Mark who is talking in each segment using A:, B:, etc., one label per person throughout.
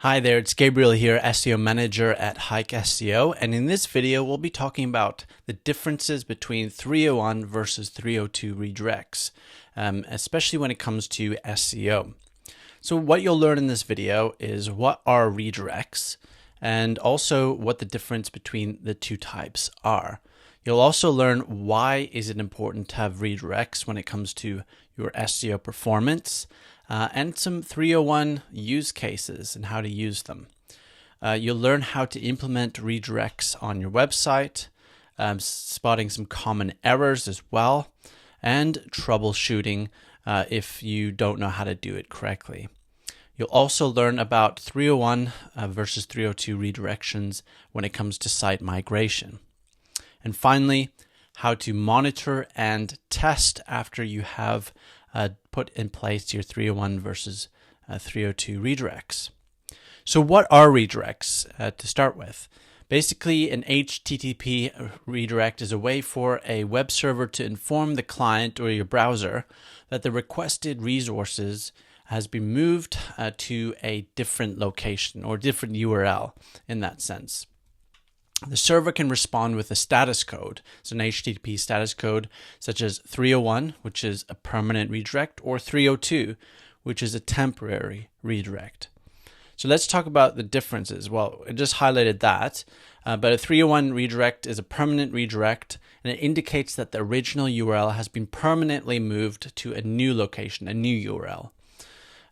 A: Hi there, it's Gabriel here, SEO Manager at Hike SEO, and in this video we'll be talking about the differences between 301 versus 302 redirects, especially when it comes to SEO. So what you'll learn in this video is what are redirects and also what the difference between the two types are. You'll also learn why is it important to have redirects when it comes to your SEO performance, and some 301 use cases and how to use them. You'll learn how to implement redirects on your website, spotting some common errors as well, and troubleshooting if you don't know how to do it correctly. You'll also learn about 301 versus 302 redirections when it comes to site migration. And finally, how to monitor and test after you have put in place your 301 versus 302 redirects. So what are redirects to start with? Basically, an HTTP redirect is a way for a web server to inform the client or your browser that the requested resources has been moved to a different location or different URL in that sense. The server can respond with a status code, so an HTTP status code such as 301, which is a permanent redirect, or 302, which is a temporary redirect. So let's talk about the differences. Well, I just highlighted that, but a 301 redirect is a permanent redirect, and it indicates that the original URL has been permanently moved to a new location, a new URL.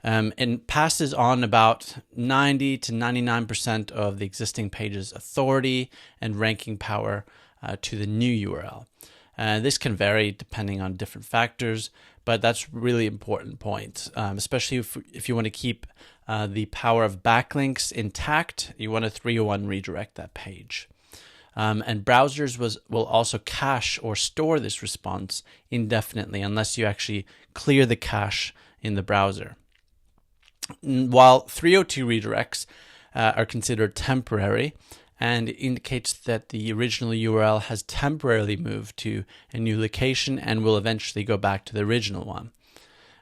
A: And passes on about 90 to 99% of the existing page's authority and ranking power to the new URL. This can vary depending on different factors, but that's really important point, especially if you want to keep the power of backlinks intact. You want a 301 redirect that page. And browsers will also cache or store this response indefinitely unless you actually clear the cache in the browser. While 302 redirects are considered temporary and indicates that the original URL has temporarily moved to a new location and will eventually go back to the original one.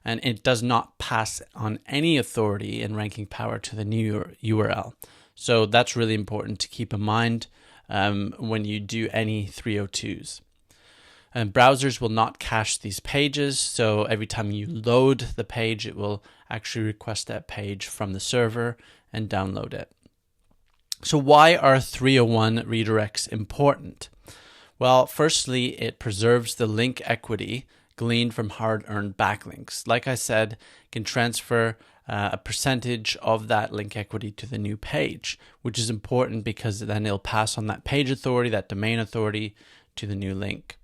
A: And it does not pass on any authority and ranking power to the new URL. So that's really important to keep in mind when you do any 302s. And browsers will not cache these pages, so every time you load the page, it will actually request that page from the server and download it. So why are 301 redirects important? Well, firstly, it preserves the link equity gleaned from hard-earned backlinks. Like I said, it can transfer a percentage of that link equity to the new page, which is important because then it'll pass on that page authority, that domain authority, to the new link.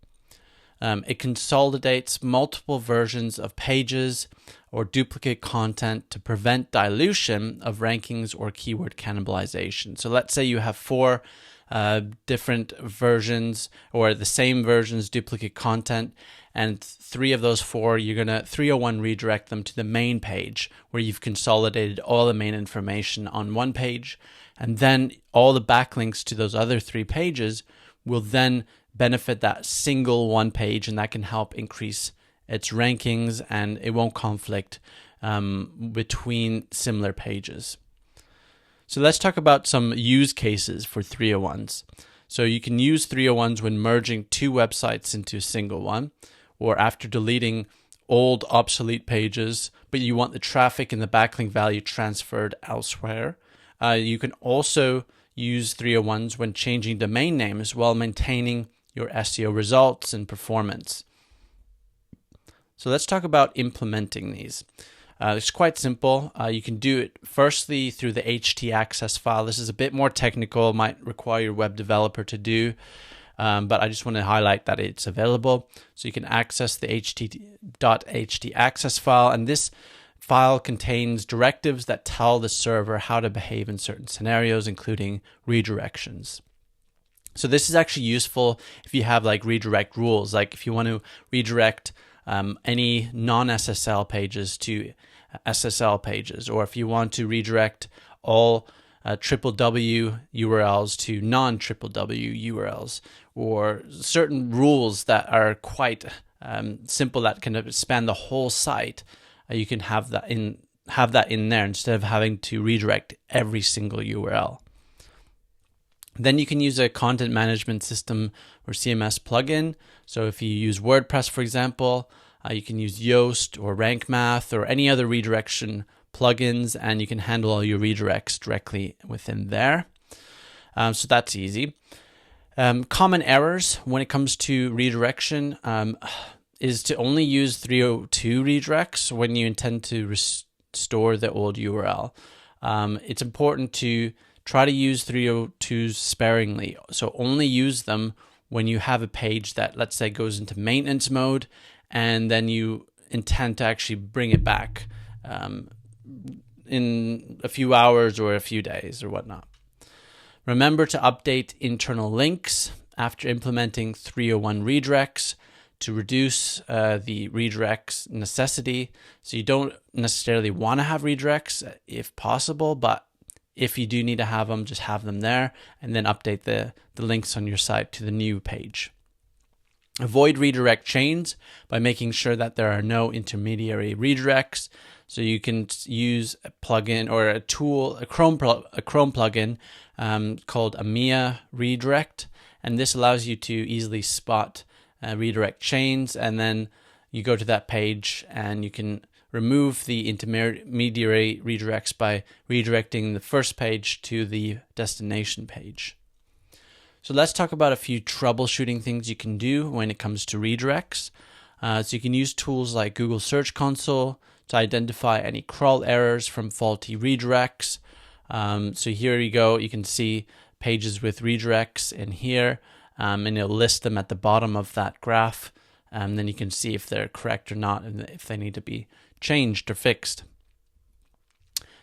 A: It consolidates multiple versions of pages or duplicate content to prevent dilution of rankings or keyword cannibalization. So let's say you have 4 different versions or the same versions, duplicate content, and 3 of those 4, you're going to 301 redirect them to the main page where you've consolidated all the main information on one page, and then all the backlinks to those other 3 pages will then benefit that single one page, and that can help increase its rankings, and it won't conflict between similar pages. So let's talk about some use cases for 301s. So you can use 301s when merging 2 websites into a single one, or after deleting old obsolete pages, but you want the traffic and the backlink value transferred elsewhere. You can also use 301s when changing domain names while maintaining your SEO results and performance. So let's talk about implementing these. It's quite simple. You can do it firstly through the htaccess file. This is a bit more technical, might require your web developer to do, but I just want to highlight that it's available. So you can access the htaccess file, and this file contains directives that tell the server how to behave in certain scenarios, including redirections. So this is actually useful if you have like redirect rules, like if you want to redirect any non-SSL pages to SSL pages, or if you want to redirect all www URLs to non-www URLs, or certain rules that are quite simple that can span the whole site. You can have that in have that in there instead of having to redirect every single URL. Then you can use a content management system or CMS plugin. So if you use WordPress, for example, you can use Yoast or Rank Math or any other redirection plugins, and you can handle all your redirects directly within there. So that's easy. Common errors when it comes to redirection is to only use 302 redirects when you intend to restore the old URL. It's important to try to use 302s sparingly. So only use them when you have a page that, let's say, goes into maintenance mode, and then you intend to actually bring it back in a few hours or a few days or whatnot. Remember to update internal links after implementing 301 redirects to reduce the redirects necessity. So you don't necessarily want to have redirects if possible, but if you do need to have them, just have them there and then update the links on your site to the new page. Avoid redirect chains by making sure that there are no intermediary redirects. So you can use a plugin or a tool, a Chrome plugin called EMEA Redirect, and this allows you to easily spot redirect chains, and then you go to that page and you can remove the intermediary redirects by redirecting the first page to the destination page. So let's talk about a few troubleshooting things you can do when it comes to redirects. So you can use tools like Google Search Console to identify any crawl errors from faulty redirects. So here you go, you can see pages with redirects in here, and it'll list them at the bottom of that graph. And then you can see if they're correct or not, and if they need to be changed or fixed.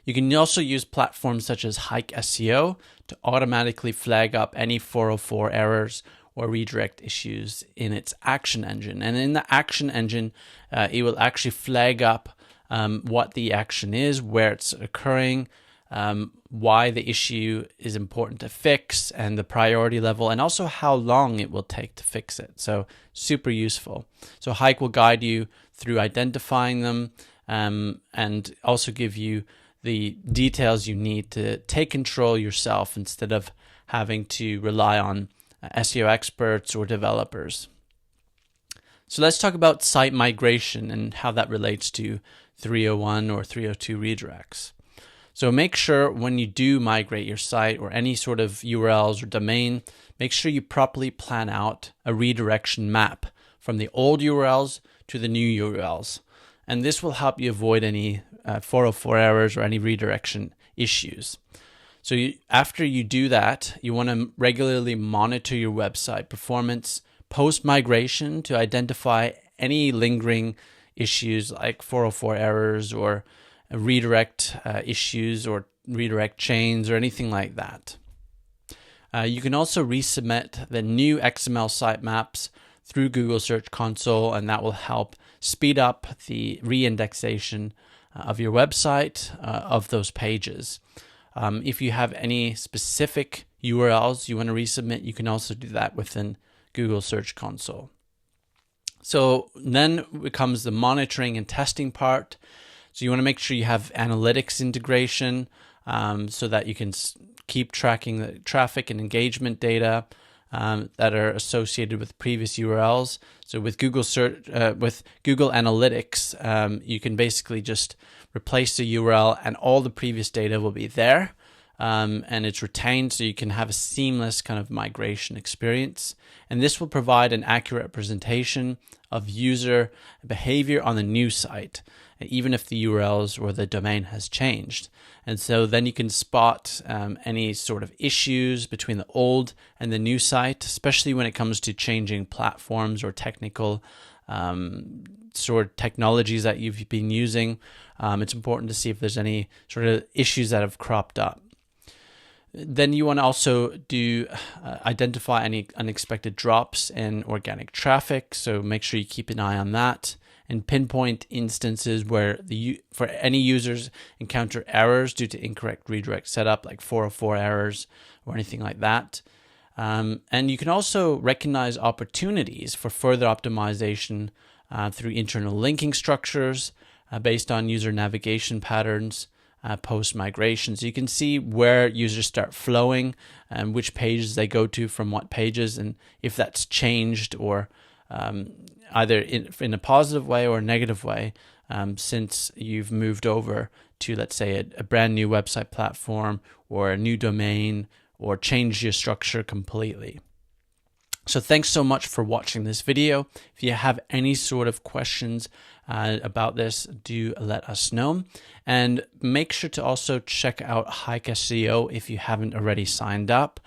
A: You can also use platforms such as Hike SEO to automatically flag up any 404 errors or redirect issues in its action engine. And in the action engine, it will actually flag up what the action is, where it's occurring, why the issue is important to fix, and the priority level, and also how long it will take to fix it. So super useful. So Hike will guide you through identifying them and also give you the details you need to take control yourself instead of having to rely on SEO experts or developers. So let's talk about site migration and how that relates to 301 or 302 redirects. So make sure when you do migrate your site or any sort of URLs or domain, make sure you properly plan out a redirection map from the old URLs to the new URLs. And this will help you avoid any 404 errors or any redirection issues. So after you do that, you want to regularly monitor your website performance post-migration to identify any lingering issues like 404 errors or redirect issues or redirect chains or anything like that. You can also resubmit the new XML sitemaps through Google Search Console, and that will help speed up the reindexation of your website of those pages. If you have any specific URLs you want to resubmit, you can also do that within Google Search Console. So then becomes the monitoring and testing part. So you want to make sure you have analytics integration so that you can keep tracking the traffic and engagement data that are associated with previous URLs. So with Google Analytics, you can basically just replace the URL and all the previous data will be there, and it's retained, so you can have a seamless kind of migration experience. And this will provide an accurate representation of user behavior on the new site, even if the URLs or the domain has changed. And so then you can spot any sort of issues between the old and the new site, especially when it comes to changing platforms or technical sort of technologies that you've been using. It's important to see if there's any sort of issues that have cropped up. Then you want to also identify any unexpected drops in organic traffic. So make sure you keep an eye on that and pinpoint instances where for any users encounter errors due to incorrect redirect setup, like 404 errors or anything like that. And you can also recognize opportunities for further optimization through internal linking structures, based on user navigation patterns post-migration. So you can see where users start flowing and which pages they go to from what pages, and if that's changed or either in a positive way or a negative way since you've moved over to, let's say, a brand new website platform or a new domain, or changed your structure completely. So thanks so much for watching this video. If you have any sort of questions about this, do let us know. And make sure to also check out Hike SEO if you haven't already signed up.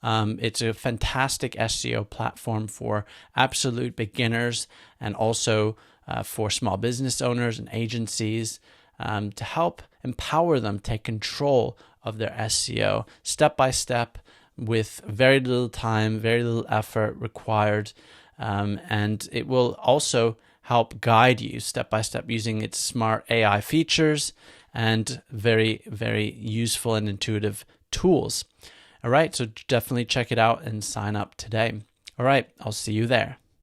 A: It's a fantastic SEO platform for absolute beginners and also for small business owners and agencies to help empower them take control of their SEO step by step, with very little time, very little effort required, and it will also help guide you step by step using its smart AI features and very, very useful and intuitive tools. All right, so definitely check it out and sign up today. All right, I'll see you there.